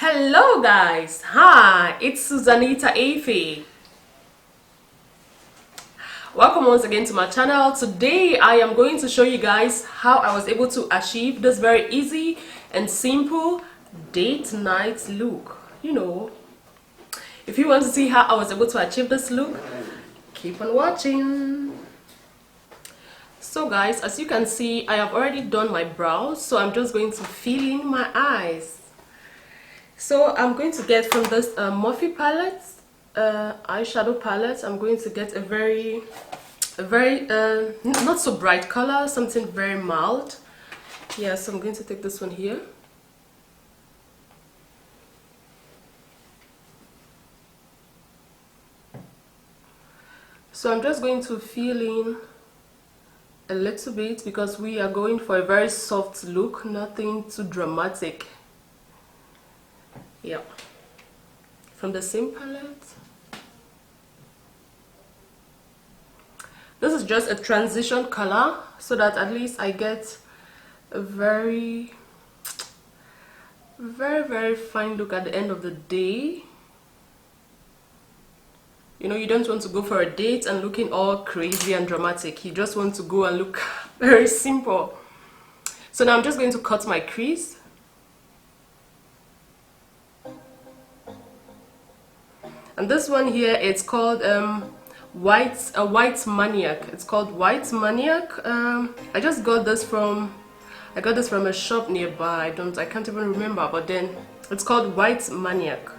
Hello guys, hi, it's Susanita Afe. Welcome once again to my channel. Today I am going to show you guys how I was able to achieve this very easy and simple date night look. If you want to see how I was able to achieve this look, keep on watching. So guys, as you can see, I have already done my brows, so I'm just going to fill in my eyes. So I'm going to get from this Morphe palette, eyeshadow palette. I'm going to get a very not so bright color, something very mild. Yeah, so I'm going to take this one here. So I'm just going to fill in a little bit because we are going for a very soft look, nothing too dramatic. Yeah, from the same palette. This is just a transition color so that at least I get a very fine look at the end of the day. You don't want to go for a date and looking all crazy and dramatic. You just want to go and look very simple. So now I'm just going to cut my crease. And this one here, it's called white Maniac. It's called White Maniac. I got this from a shop nearby. I can't even remember, but then it's called White Maniac.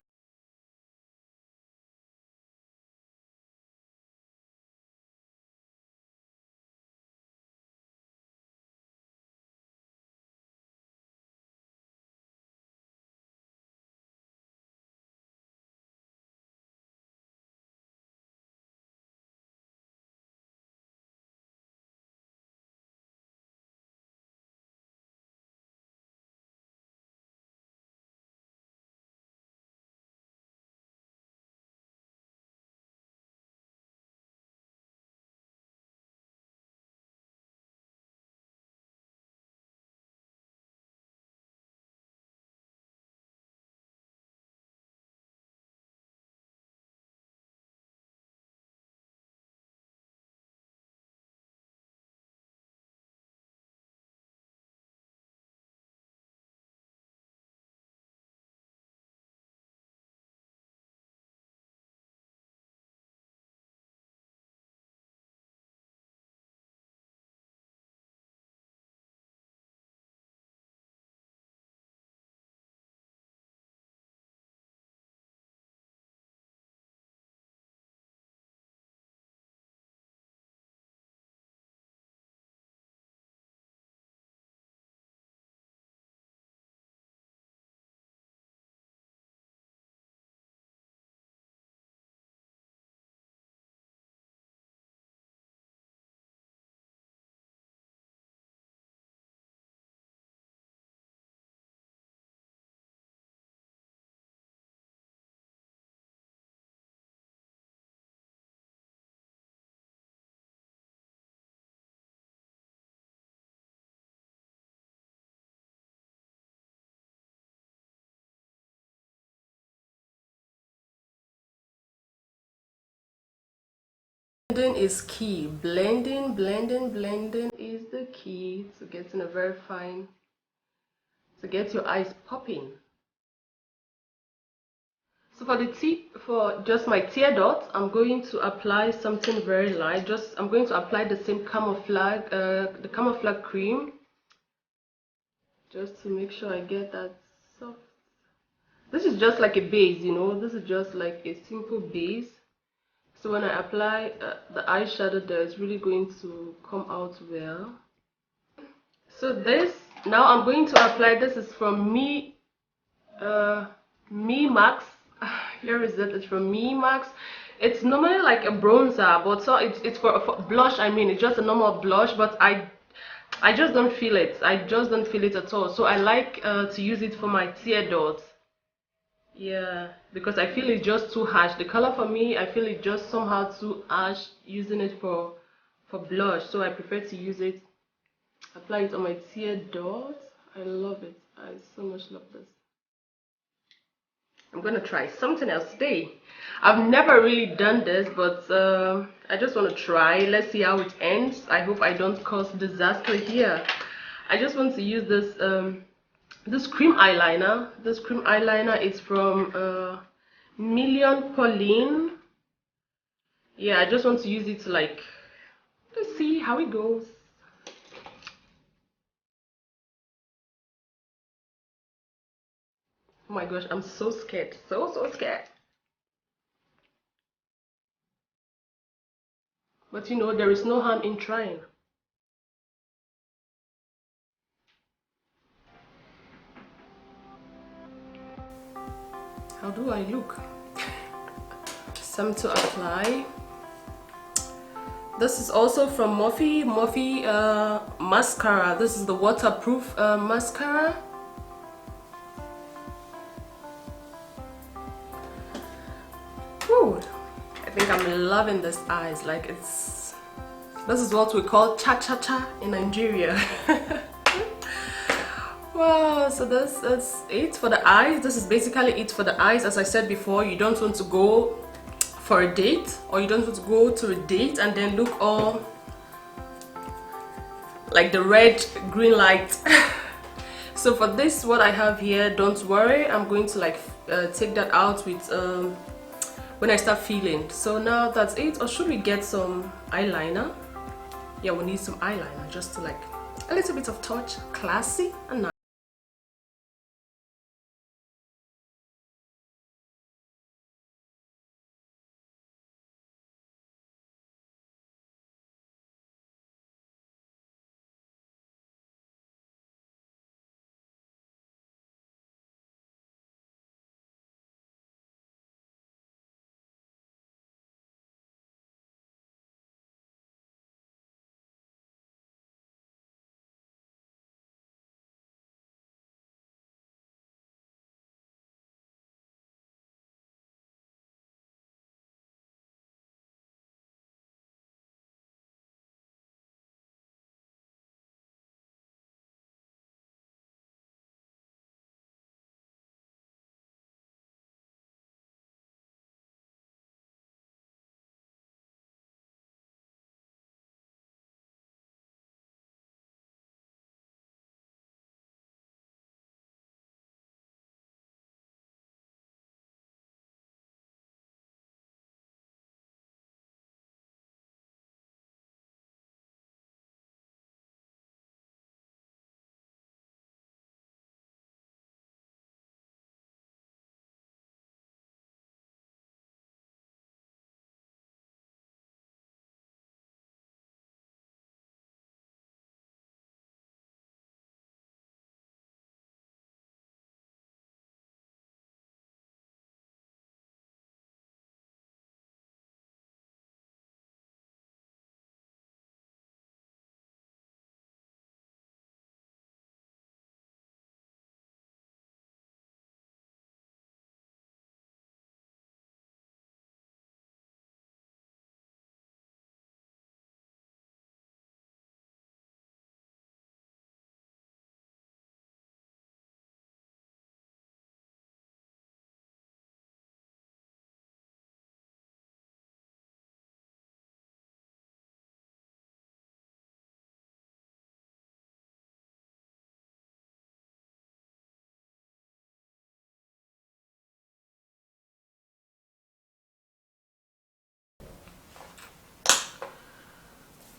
Blending is key. Blending is the key to getting a very fine, to get your eyes popping. So for just my tear dots, I'm going to apply something very light. I'm going to apply the same camouflage, the camouflage cream, just to make sure I get that soft. This is just like a base, This is just like a simple base. So when I apply the eyeshadow there, it's really going to come out well. So now I'm going to apply, this is from Me Max. Here is it's from Me Max. It's normally like a bronzer, but so it's for blush. I mean, it's just a normal blush, but I just don't feel it. I just don't feel it at all. So I like to use it for my tear dots. Yeah, because I feel it's just too harsh. The color for me, I feel it just somehow too harsh using it for blush. So I prefer to use it, apply it on my tear dots. I love it. I so much love this. I'm gonna try something else today. I've never really done this, but I just want to try. Let's see how it ends. I hope I don't cause disaster here. I just want to use this cream eyeliner. This cream eyeliner is from Pauline. Yeah, I just want to use it to like, let's see how it goes. Oh my gosh, I'm so scared. So scared. But you know, there is no harm in trying. How do I look? Some to apply. This is also from Morphe mascara. This is the waterproof mascara. Whew. I think I'm loving this eyes. Like this is what we call cha-cha-cha in Nigeria. Wow, so this is it for the eyes. This is basically it for the eyes. As I said before, you don't want to go for a date, or you don't want to go to a date and then look all like the red green light. So for this, what I have here, don't worry, I'm going to like take that out with when I start feeling. So now that's it. Or should we get some eyeliner? Yeah, we need some eyeliner just to like a little bit of touch, classy and nice.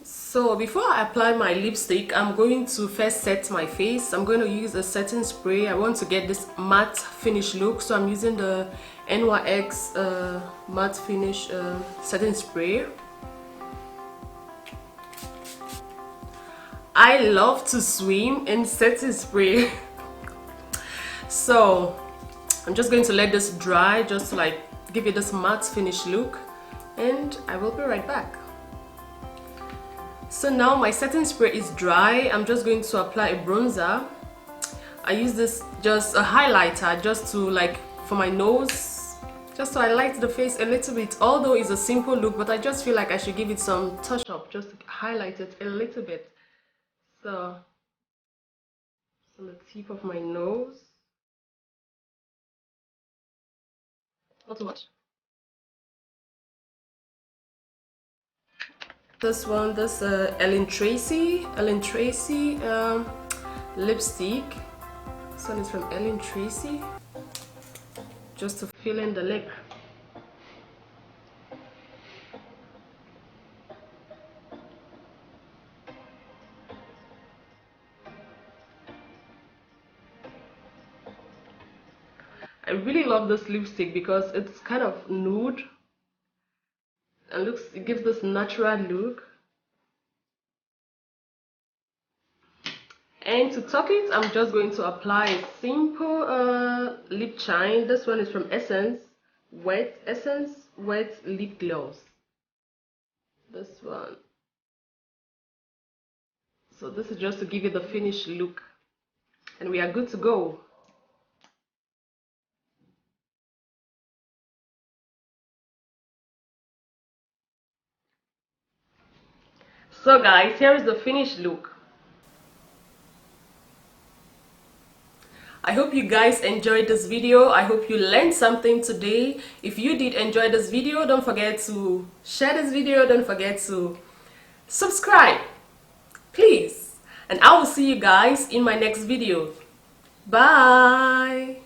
So before I apply my lipstick, I'm going to first set my face. I'm going to use a setting spray. I want to get this matte finish look, so I'm using the NYX matte finish setting spray. I love to swim in setting spray. So I'm just going to let this dry, just to like give it this matte finish look, and I will be right back. So now my setting spray is dry. I'm just going to apply a bronzer. I use this just a highlighter just to like for my nose, just to highlight the face a little bit. Although it's a simple look, but I just feel like I should give it some touch up, just to highlight it a little bit. So on the tip of my nose. not too much. This one, this Tracy lipstick. This one is from Tracy, just to fill in the lip. I really love this lipstick because it's kind of nude and it gives this natural look. And to top it, I'm just going to apply a simple lip shine. This one is from Essence Wet Lip Gloss. This one. So this is just to give you the finished look. And we are good to go. So guys, here is the finished look. I hope you guys enjoyed this video. I hope you learned something today. If you did enjoy this video, don't forget to share this video. Don't forget to subscribe, please. And I will see you guys in my next video. Bye.